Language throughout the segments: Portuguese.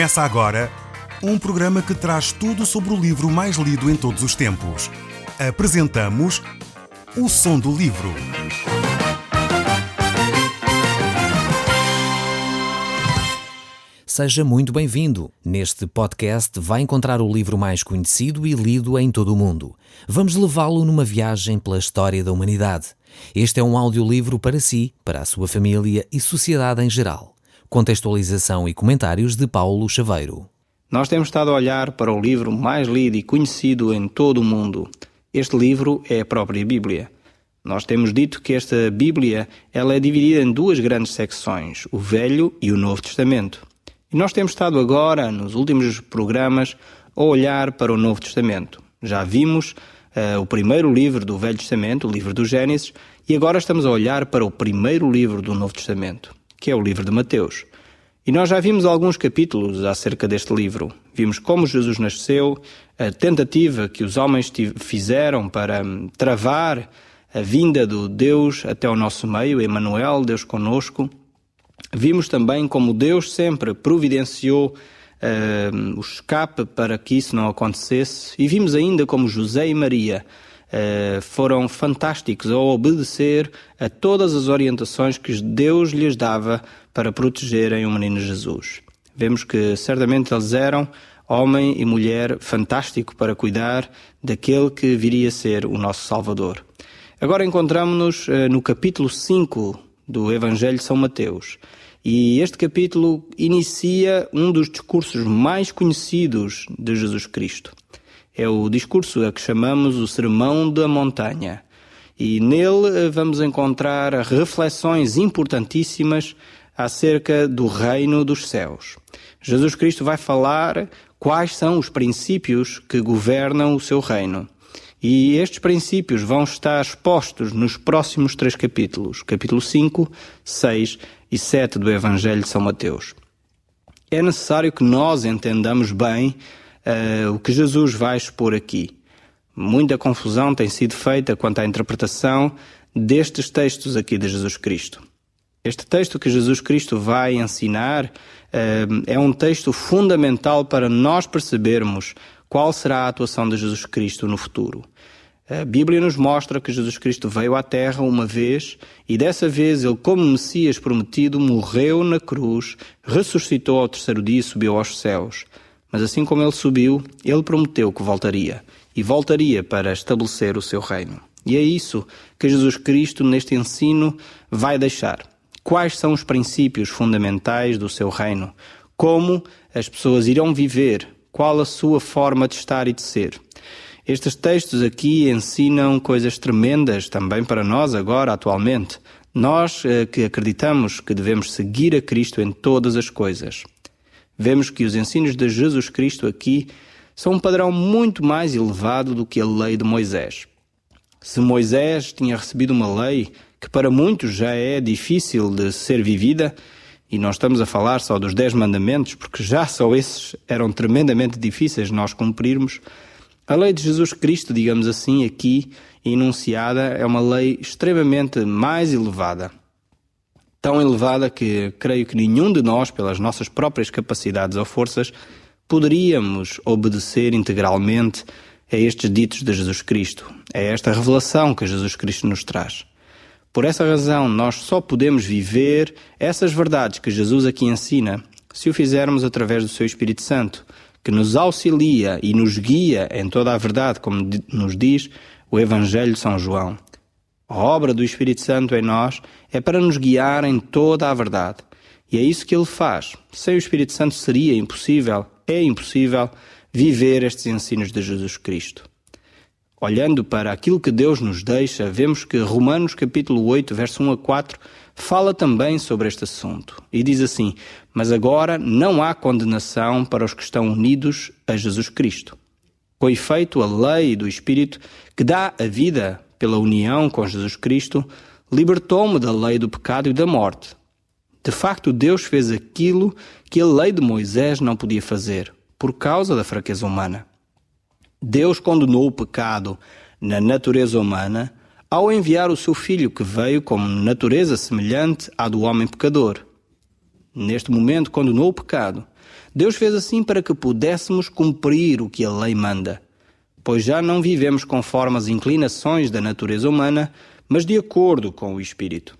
Começa agora um programa que traz tudo sobre o livro mais lido em todos os tempos. Apresentamos O Som do Livro. Seja muito bem-vindo. Neste podcast vai encontrar o livro mais conhecido e lido em todo o mundo. Vamos levá-lo numa viagem pela história da humanidade. Este é um audiolivro para si, para a sua família e sociedade em geral. Contextualização e comentários de Paulo Chaveiro. Nós temos estado a olhar para o livro mais lido e conhecido em todo o mundo. Este livro é a própria Bíblia. Nós temos dito que esta Bíblia ela é dividida em duas grandes secções, o Velho e o Novo Testamento. E nós temos estado agora, nos últimos programas, a olhar para o Novo Testamento. Já vimos o primeiro livro do Velho Testamento, o livro do Gênesis, e agora estamos a olhar para o primeiro livro do Novo Testamento, que é o livro de Mateus. E nós já vimos alguns capítulos acerca deste livro. Vimos como Jesus nasceu, a tentativa que os homens fizeram para travar a vinda do Deus até o nosso meio, Emanuel, Deus conosco. Vimos também como Deus sempre providenciou o escape para que isso não acontecesse. E vimos ainda como José e Maria foram fantásticos ao obedecer a todas as orientações que Deus lhes dava para protegerem o menino Jesus. Vemos que certamente eles eram homem e mulher fantástico para cuidar daquele que viria a ser o nosso Salvador. Agora encontramos-nos no capítulo 5 do Evangelho de São Mateus. E este capítulo inicia um dos discursos mais conhecidos de Jesus Cristo. É o discurso a que chamamos o Sermão da Montanha. E nele vamos encontrar reflexões importantíssimas acerca do reino dos céus. Jesus Cristo vai falar quais são os princípios que governam o seu reino. E estes princípios vão estar expostos nos próximos 3 capítulos, capítulo 5, 6 e 7 do Evangelho de São Mateus. É necessário que nós entendamos bem o que Jesus vai expor aqui. Muita confusão tem sido feita quanto à interpretação destes textos aqui de Jesus Cristo. Este texto que Jesus Cristo vai ensinar é um texto fundamental para nós percebermos qual será a atuação de Jesus Cristo no futuro. A Bíblia nos mostra que Jesus Cristo veio à Terra uma vez e dessa vez ele, como Messias prometido, morreu na cruz, ressuscitou ao 3º dia e subiu aos céus. Mas assim como ele subiu, ele prometeu que voltaria e voltaria para estabelecer o seu reino. E é isso que Jesus Cristo neste ensino vai deixar. Quais são os princípios fundamentais do seu reino? Como as pessoas irão viver? Qual a sua forma de estar e de ser? Estes textos aqui ensinam coisas tremendas também para nós agora, atualmente. Nós que acreditamos que devemos seguir a Cristo em todas as coisas. Vemos que os ensinos de Jesus Cristo aqui são um padrão muito mais elevado do que a lei de Moisés. Se Moisés tinha recebido uma lei que para muitos já é difícil de ser vivida, e nós estamos a falar só dos 10 mandamentos, porque já só esses eram tremendamente difíceis de nós cumprirmos, a lei de Jesus Cristo, digamos assim, aqui enunciada, é uma lei extremamente mais elevada. Tão elevada que creio que nenhum de nós, pelas nossas próprias capacidades ou forças, poderíamos obedecer integralmente a estes ditos de Jesus Cristo, a esta revelação que Jesus Cristo nos traz. Por essa razão, nós só podemos viver essas verdades que Jesus aqui ensina se o fizermos através do seu Espírito Santo, que nos auxilia e nos guia em toda a verdade, como nos diz o Evangelho de São João. A obra do Espírito Santo em nós é para nos guiar em toda a verdade. E é isso que ele faz. Sem o Espírito Santo seria impossível, é impossível, viver estes ensinos de Jesus Cristo. Olhando para aquilo que Deus nos deixa, vemos que Romanos capítulo 8, verso 1 a 4, fala também sobre este assunto. E diz assim: mas agora não há condenação para os que estão unidos a Jesus Cristo. Com efeito, a lei do Espírito que dá a vida pela união com Jesus Cristo, libertou-me da lei do pecado e da morte. De facto, Deus fez aquilo que a lei de Moisés não podia fazer, por causa da fraqueza humana. Deus condenou o pecado na natureza humana ao enviar o seu Filho, que veio como natureza semelhante à do homem pecador. Neste momento, condenou o pecado, Deus fez assim para que pudéssemos cumprir o que a lei manda, pois já não vivemos conforme as inclinações da natureza humana, mas de acordo com o Espírito.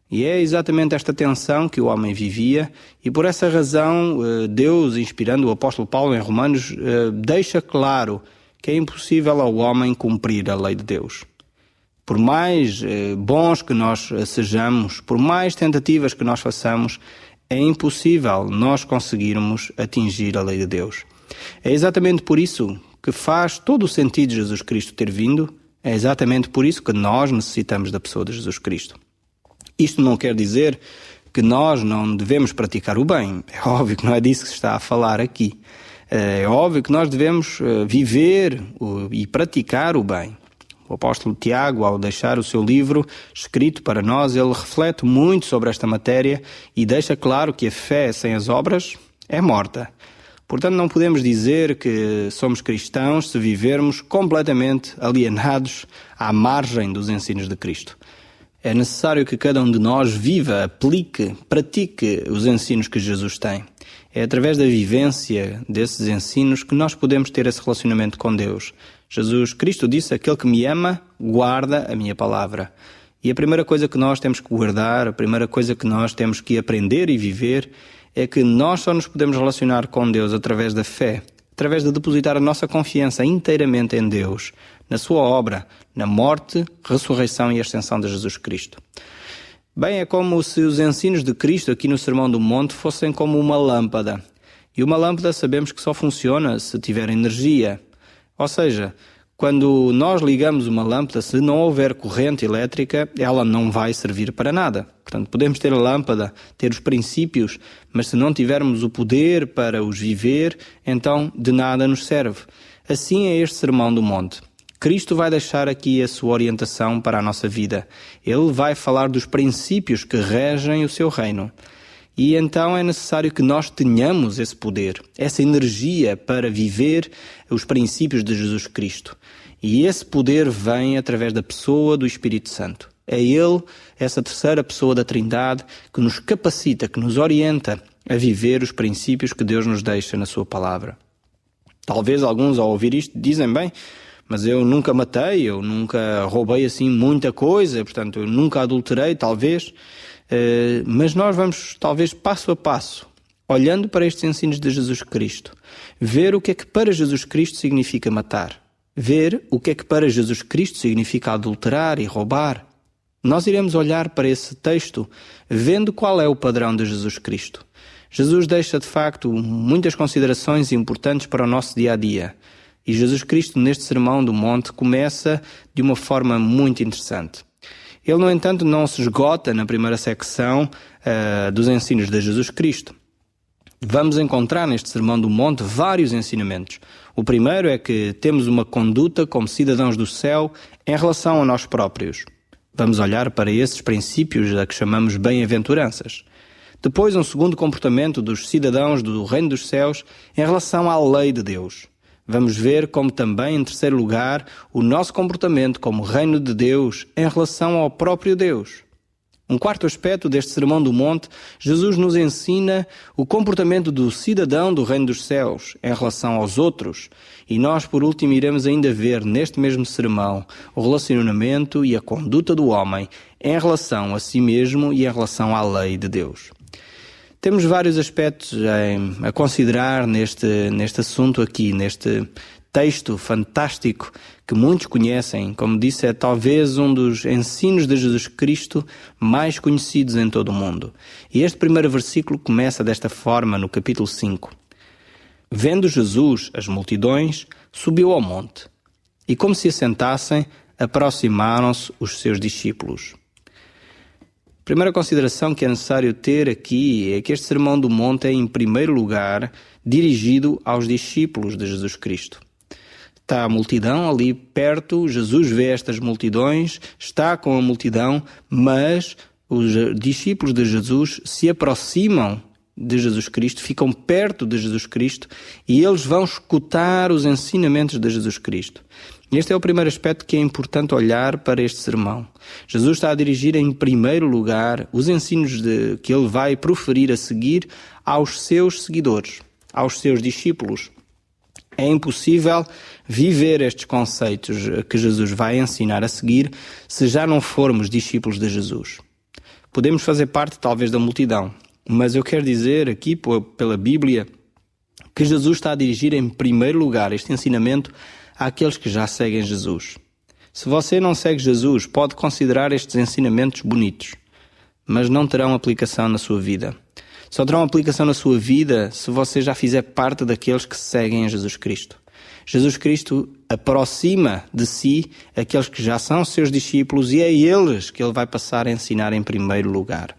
E é exatamente esta tensão que o homem vivia, e por essa razão Deus, inspirando o apóstolo Paulo em Romanos, deixa claro que é impossível ao homem cumprir a lei de Deus. Por mais bons que nós sejamos, por mais tentativas que nós façamos, é impossível nós conseguirmos atingir a lei de Deus. É exatamente por isso que faz todo o sentido de Jesus Cristo ter vindo, é exatamente por isso que nós necessitamos da pessoa de Jesus Cristo. Isto não quer dizer que nós não devemos praticar o bem. É óbvio que não é disso que se está a falar aqui. É óbvio que nós devemos viver e praticar o bem. O apóstolo Tiago, ao deixar o seu livro escrito para nós, ele reflete muito sobre esta matéria e deixa claro que a fé sem as obras é morta. Portanto, não podemos dizer que somos cristãos se vivermos completamente alienados à margem dos ensinos de Cristo. É necessário que cada um de nós viva, aplique, pratique os ensinos que Jesus tem. É através da vivência desses ensinos que nós podemos ter esse relacionamento com Deus. Jesus Cristo disse: aquele que me ama, guarda a minha palavra. E a primeira coisa que nós temos que guardar, a primeira coisa que nós temos que aprender e viver, é que nós só nos podemos relacionar com Deus através da fé, através de depositar a nossa confiança inteiramente em Deus, na sua obra, na morte, ressurreição e ascensão de Jesus Cristo. Bem, é como se os ensinos de Cristo aqui no Sermão do Monte fossem como uma lâmpada. E uma lâmpada sabemos que só funciona se tiver energia. Ou seja, quando nós ligamos uma lâmpada, se não houver corrente elétrica, ela não vai servir para nada. Portanto, podemos ter a lâmpada, ter os princípios, mas se não tivermos o poder para os viver, então de nada nos serve. Assim é este Sermão do Monte. Cristo vai deixar aqui a sua orientação para a nossa vida. Ele vai falar dos princípios que regem o seu reino. E então é necessário que nós tenhamos esse poder, essa energia para viver os princípios de Jesus Cristo. E esse poder vem através da pessoa do Espírito Santo. É Ele, essa terceira pessoa da Trindade, que nos capacita, que nos orienta a viver os princípios que Deus nos deixa na sua palavra. Talvez alguns ao ouvir isto dizem, bem, mas eu nunca matei, eu nunca roubei assim muita coisa, portanto eu nunca adulterei, talvez. Mas nós vamos, talvez, passo a passo, olhando para estes ensinos de Jesus Cristo, ver o que é que para Jesus Cristo significa matar, ver o que é que para Jesus Cristo significa adulterar e roubar. Nós iremos olhar para esse texto, vendo qual é o padrão de Jesus Cristo. Jesus deixa, de facto, muitas considerações importantes para o nosso dia-a-dia. E Jesus Cristo, neste Sermão do Monte, começa de uma forma muito interessante. Ele, no entanto, não se esgota na primeira secção dos ensinos de Jesus Cristo. Vamos encontrar neste Sermão do Monte vários ensinamentos. O primeiro é que temos uma conduta como cidadãos do céu em relação a nós próprios. Vamos olhar para esses princípios a que chamamos bem-aventuranças. Depois, um segundo comportamento dos cidadãos do reino dos céus em relação à lei de Deus. Vamos ver como também, em terceiro lugar, o nosso comportamento como reino de Deus em relação ao próprio Deus. Um quarto aspecto deste Sermão do Monte, Jesus nos ensina o comportamento do cidadão do reino dos céus em relação aos outros. E nós, por último, iremos ainda ver neste mesmo sermão o relacionamento e a conduta do homem em relação a si mesmo e em relação à lei de Deus. Temos vários aspectos a considerar neste assunto aqui, neste texto fantástico que muitos conhecem. Como disse, é talvez um dos ensinos de Jesus Cristo mais conhecidos em todo o mundo. E este primeiro versículo começa desta forma no capítulo 5. Vendo Jesus as multidões, subiu ao monte, e como se assentassem, aproximaram-se os seus discípulos. A primeira consideração que é necessário ter aqui é que este Sermão do Monte é, em primeiro lugar, dirigido aos discípulos de Jesus Cristo. Está a multidão ali perto, Jesus vê estas multidões, está com a multidão, mas os discípulos de Jesus se aproximam de Jesus Cristo, ficam perto de Jesus Cristo e eles vão escutar os ensinamentos de Jesus Cristo. Este é o primeiro aspecto que é importante olhar para este sermão. Jesus está a dirigir em primeiro lugar os ensinos que ele vai proferir a seguir aos seus seguidores, aos seus discípulos. É impossível viver estes conceitos que Jesus vai ensinar a seguir se já não formos discípulos de Jesus. Podemos fazer parte talvez da multidão, mas eu quero dizer aqui pela Bíblia que Jesus está a dirigir em primeiro lugar este ensinamento àqueles que já seguem Jesus. Se você não segue Jesus, pode considerar estes ensinamentos bonitos, mas não terão aplicação na sua vida. Só terão aplicação na sua vida se você já fizer parte daqueles que seguem a Jesus Cristo. Jesus Cristo aproxima de si aqueles que já são seus discípulos e é eles que ele vai passar a ensinar em primeiro lugar.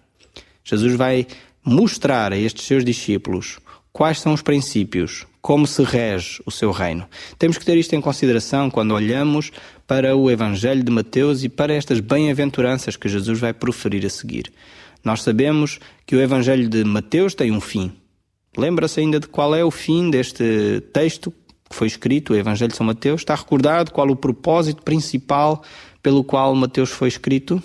Jesus vai mostrar a estes seus discípulos quais são os princípios, como se rege o seu reino. Temos que ter isto em consideração quando olhamos para o Evangelho de Mateus e para estas bem-aventuranças que Jesus vai proferir a seguir. Nós sabemos que o Evangelho de Mateus tem um fim. Lembra-se ainda de qual é o fim deste texto que foi escrito, o Evangelho de São Mateus? Está recordado qual o propósito principal pelo qual Mateus foi escrito?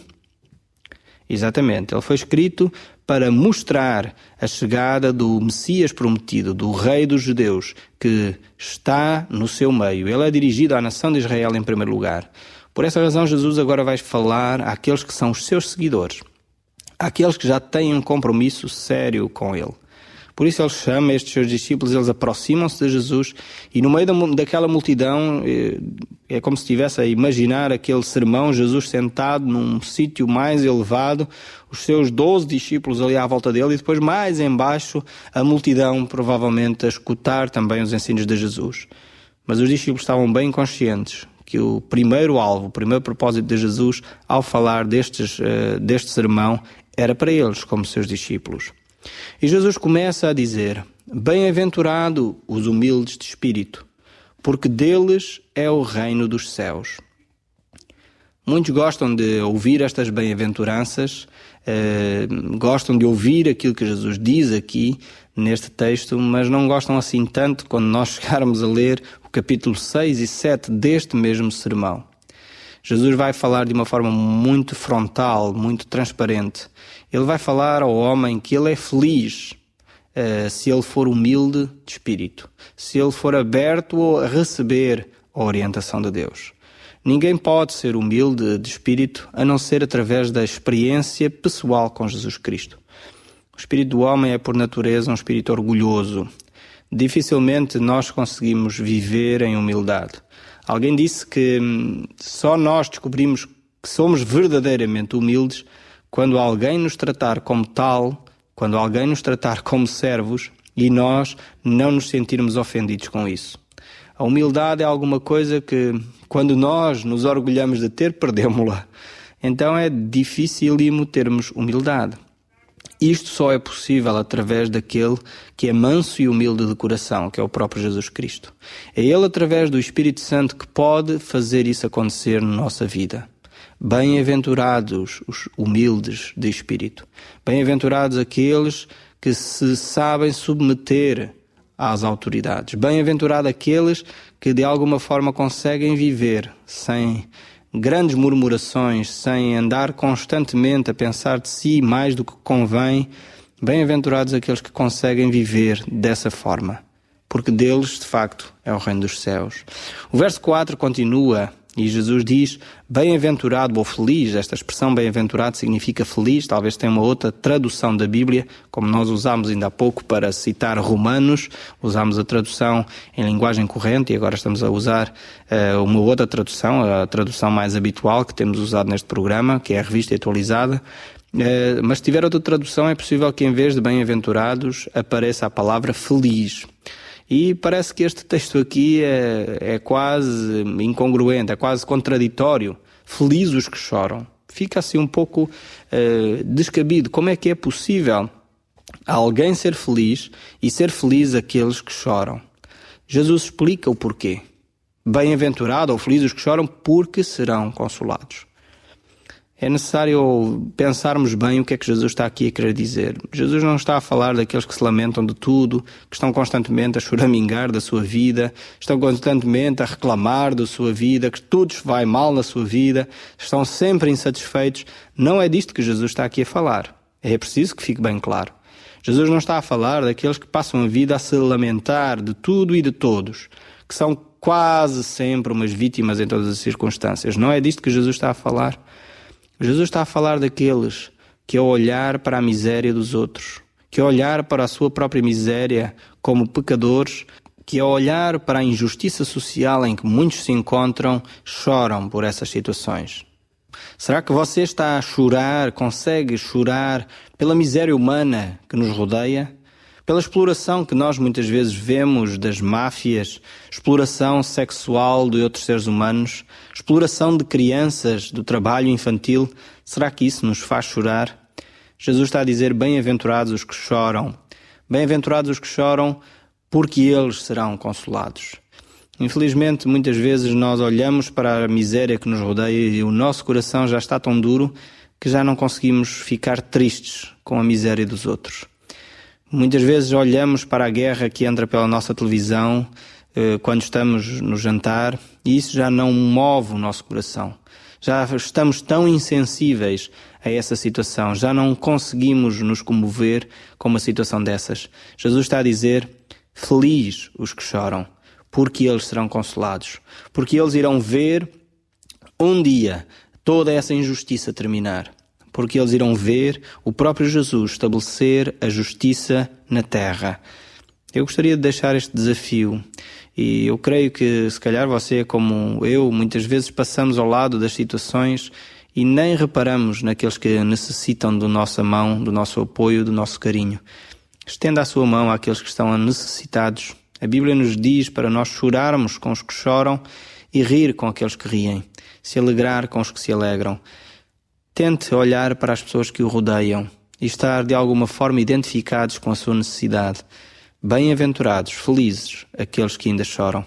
Exatamente, ele foi escrito para mostrar a chegada do Messias prometido, do Rei dos Judeus, que está no seu meio. Ele é dirigido à nação de Israel em primeiro lugar. Por essa razão, Jesus agora vai falar àqueles que são os seus seguidores, àqueles que já têm um compromisso sério com ele. Por isso ele chama estes seus discípulos, eles aproximam-se de Jesus e no meio daquela multidão é como se estivesse a imaginar aquele sermão, Jesus sentado num sítio mais elevado, os seus 12 discípulos ali à volta dele e depois mais embaixo a multidão provavelmente a escutar também os ensinos de Jesus. Mas os discípulos estavam bem conscientes que o primeiro alvo, o primeiro propósito de Jesus ao falar deste sermão era para eles como seus discípulos. E Jesus começa a dizer: bem-aventurado os humildes de espírito, porque deles é o reino dos céus. Muitos gostam de ouvir estas bem-aventuranças, gostam de ouvir aquilo que Jesus diz aqui neste texto, mas não gostam assim tanto quando nós chegarmos a ler o capítulo 6 e 7 deste mesmo sermão. Jesus vai falar de uma forma muito frontal, muito transparente. Ele vai falar ao homem que ele é feliz se ele for humilde de espírito, se ele for aberto a receber a orientação de Deus. Ninguém pode ser humilde de espírito a não ser através da experiência pessoal com Jesus Cristo. O espírito do homem é por natureza um espírito orgulhoso. Dificilmente nós conseguimos viver em humildade. Alguém disse que só nós descobrimos que somos verdadeiramente humildes quando alguém nos tratar como tal, quando alguém nos tratar como servos e nós não nos sentirmos ofendidos com isso. A humildade é alguma coisa que, quando nós nos orgulhamos de ter, perdemos-la. Então é dificílimo termos humildade. Isto só é possível através daquele que é manso e humilde de coração, que é o próprio Jesus Cristo. É Ele, através do Espírito Santo, que pode fazer isso acontecer na nossa vida. Bem-aventurados os humildes de espírito. Bem-aventurados aqueles que se sabem submeter às autoridades. Bem-aventurados aqueles que de alguma forma conseguem viver sem grandes murmurações, sem andar constantemente a pensar de si mais do que convém. Bem-aventurados aqueles que conseguem viver dessa forma, porque deles, de facto, é o reino dos céus. O verso 4 continua e Jesus diz: bem-aventurado ou feliz. Esta expressão bem-aventurado significa feliz. Talvez tenha uma outra tradução da Bíblia, como nós usámos ainda há pouco para citar Romanos, usámos a tradução em linguagem corrente e agora estamos a usar uma outra tradução, a tradução mais habitual que temos usado neste programa, que é a Revista Atualizada. Mas se tiver outra tradução, é possível que em vez de bem-aventurados apareça a palavra feliz. E parece que este texto aqui é quase incongruente, é quase contraditório. Felizes os que choram. Fica assim um pouco descabido. Como é que é possível alguém ser feliz e ser feliz aqueles que choram? Jesus explica o porquê. Bem-aventurado ou felizes os que choram, porque serão consolados. É necessário pensarmos bem o que é que Jesus está aqui a querer dizer. Jesus não está a falar daqueles que se lamentam de tudo, que estão constantemente a choramingar da sua vida, estão constantemente a reclamar da sua vida, que tudo vai mal na sua vida, estão sempre insatisfeitos. Não é disto que Jesus está aqui a falar. É preciso que fique bem claro. Jesus não está a falar daqueles que passam a vida a se lamentar de tudo e de todos, que são quase sempre umas vítimas em todas as circunstâncias. Não é disto que Jesus está a falar. Jesus está a falar daqueles que, ao olhar para a miséria dos outros, que ao olhar para a sua própria miséria como pecadores, que ao olhar para a injustiça social em que muitos se encontram, choram por essas situações. Será que você está a chorar, consegue chorar pela miséria humana que nos rodeia? Pela exploração que nós muitas vezes vemos das máfias, exploração sexual de outros seres humanos, exploração de crianças, do trabalho infantil, será que isso nos faz chorar? Jesus está a dizer, bem-aventurados os que choram. Bem-aventurados os que choram, porque eles serão consolados. Infelizmente, muitas vezes nós olhamos para a miséria que nos rodeia e o nosso coração já está tão duro que já não conseguimos ficar tristes com a miséria dos outros. Muitas vezes olhamos para a guerra que entra pela nossa televisão quando estamos no jantar e isso já não move o nosso coração. Já estamos tão insensíveis a essa situação, já não conseguimos nos comover com uma situação dessas. Jesus está a dizer, feliz os que choram, porque eles serão consolados, porque eles irão ver um dia toda essa injustiça terminar. Porque eles irão ver o próprio Jesus estabelecer a justiça na terra. Eu gostaria de deixar este desafio e eu creio que se calhar você, como eu, muitas vezes passamos ao lado das situações e nem reparamos naqueles que necessitam da nossa mão, do nosso apoio, do nosso carinho. Estenda a sua mão àqueles que estão necessitados. A Bíblia nos diz para nós chorarmos com os que choram e rir com aqueles que riem, se alegrar com os que se alegram. Tente olhar para as pessoas que o rodeiam e estar de alguma forma identificados com a sua necessidade. Bem-aventurados, felizes, aqueles que ainda choram.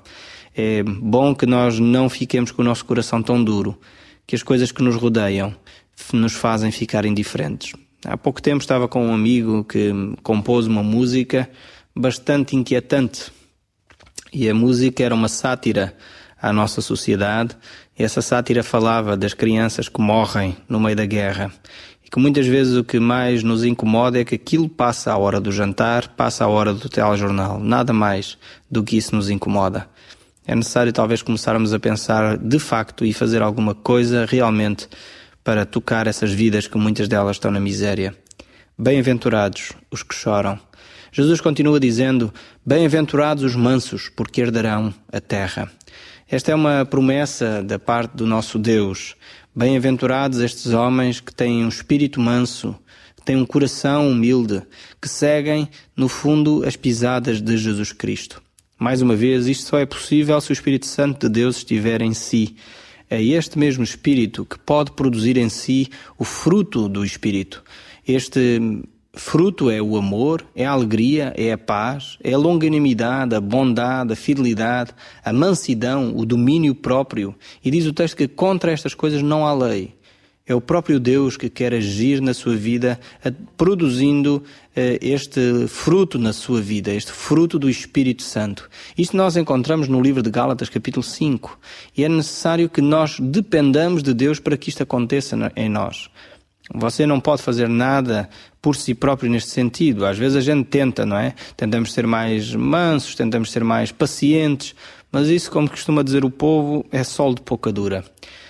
É bom que nós não fiquemos com o nosso coração tão duro, que as coisas que nos rodeiam nos fazem ficar indiferentes. Há pouco tempo estava com um amigo que compôs uma música bastante inquietante. E a música era uma sátira à nossa sociedade. E essa sátira falava das crianças que morrem no meio da guerra. E que muitas vezes o que mais nos incomoda é que aquilo passa à hora do jantar, passa à hora do telejornal. Nada mais do que isso nos incomoda. É necessário talvez começarmos a pensar de facto e fazer alguma coisa realmente para tocar essas vidas que muitas delas estão na miséria. Bem-aventurados os que choram. Jesus continua dizendo, bem-aventurados os mansos, porque herdarão a terra. Esta é uma promessa da parte do nosso Deus. Bem-aventurados estes homens que têm um espírito manso, que têm um coração humilde, que seguem, no fundo, as pisadas de Jesus Cristo. Mais uma vez, isto só é possível se o Espírito Santo de Deus estiver em si. É este mesmo Espírito que pode produzir em si o fruto do Espírito. Este fruto é o amor, é a alegria, é a paz, é a longanimidade, a bondade, a fidelidade, a mansidão, o domínio próprio. E diz o texto que contra estas coisas não há lei. É o próprio Deus que quer agir na sua vida, produzindo este fruto na sua vida, este fruto do Espírito Santo. Isto nós encontramos no livro de Gálatas, capítulo 5. E é necessário que nós dependamos de Deus para que isto aconteça em nós. Você não pode fazer nada por si próprio neste sentido. Às vezes a gente tenta, não é? Tentamos ser mais mansos, tentamos ser mais pacientes, mas isso, como costuma dizer o povo, é sol de pouca dura.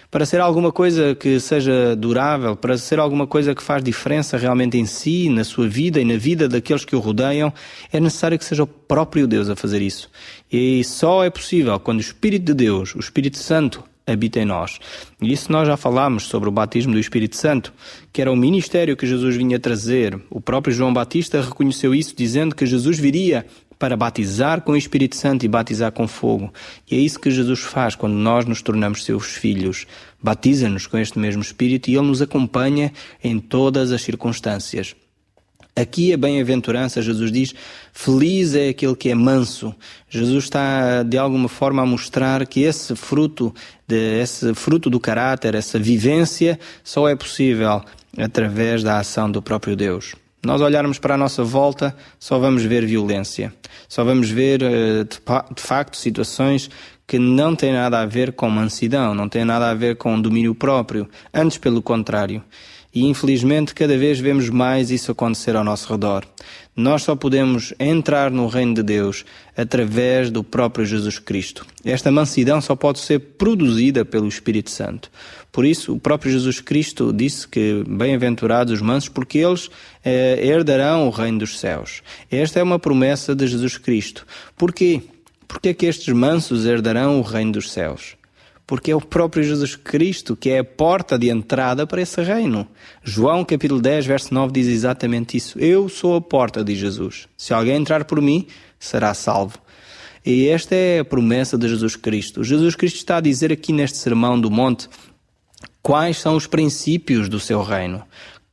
Para ser alguma coisa que seja durável, para ser alguma coisa que faz diferença realmente em si, na sua vida e na vida daqueles que o rodeiam, é necessário que seja o próprio Deus a fazer isso. E só é possível quando o Espírito de Deus, o Espírito Santo, habita em nós. E isso nós já falámos sobre o batismo do Espírito Santo, que era o ministério que Jesus vinha trazer. O próprio João Batista reconheceu isso, dizendo que Jesus viria para batizar com o Espírito Santo e batizar com fogo. E é isso que Jesus faz quando nós nos tornamos seus filhos. Batiza-nos com este mesmo Espírito e Ele nos acompanha em todas as circunstâncias. Aqui a bem-aventurança, Jesus diz, feliz é aquele que é manso. Jesus está de alguma forma a mostrar que esse fruto do caráter, essa vivência, só é possível através da ação do próprio Deus. Nós olharmos para a nossa volta, só vamos ver violência. Só vamos ver, de facto, situações que não têm nada a ver com mansidão, não têm nada a ver com domínio próprio. Antes, pelo contrário. E infelizmente cada vez vemos mais isso acontecer ao nosso redor. Nós só podemos entrar no reino de Deus através do próprio Jesus Cristo. Esta mansidão só pode ser produzida pelo Espírito Santo. Por isso, o próprio Jesus Cristo disse que bem-aventurados os mansos, porque eles herdarão o reino dos céus. Esta é uma promessa de Jesus Cristo. Porquê? Porque é que estes mansos herdarão o reino dos céus? Porque é o próprio Jesus Cristo que é a porta de entrada para esse reino. João capítulo 10, verso 9 diz exatamente isso. Eu sou a porta, diz Jesus. Se alguém entrar por mim, será salvo. E esta é a promessa de Jesus Cristo. Jesus Cristo está a dizer aqui neste Sermão do Monte quais são os princípios do seu reino.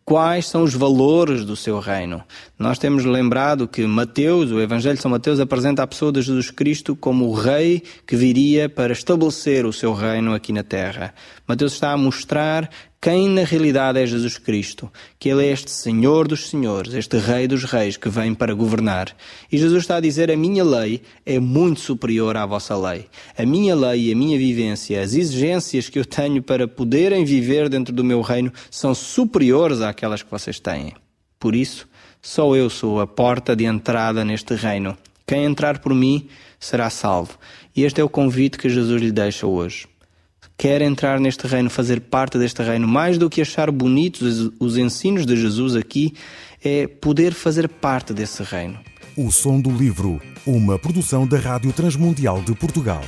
Quais são os valores do seu reino? Nós temos lembrado que Mateus, o Evangelho de São Mateus, apresenta a pessoa de Jesus Cristo como o rei que viria para estabelecer o seu reino aqui na terra. Mateus está a mostrar quem na realidade é Jesus Cristo, que Ele é este Senhor dos Senhores, este Rei dos Reis que vem para governar. E Jesus está a dizer, a minha lei é muito superior à vossa lei. A minha lei e a minha vivência, as exigências que eu tenho para poderem viver dentro do meu reino são superiores àquelas que vocês têm. Por isso, só eu sou a porta de entrada neste reino. Quem entrar por mim será salvo. E este é o convite que Jesus lhe deixa hoje. Quer entrar neste reino, fazer parte deste reino, mais do que achar bonitos os ensinos de Jesus aqui, é poder fazer parte desse reino. O Som do Livro, uma produção da Rádio Transmundial de Portugal.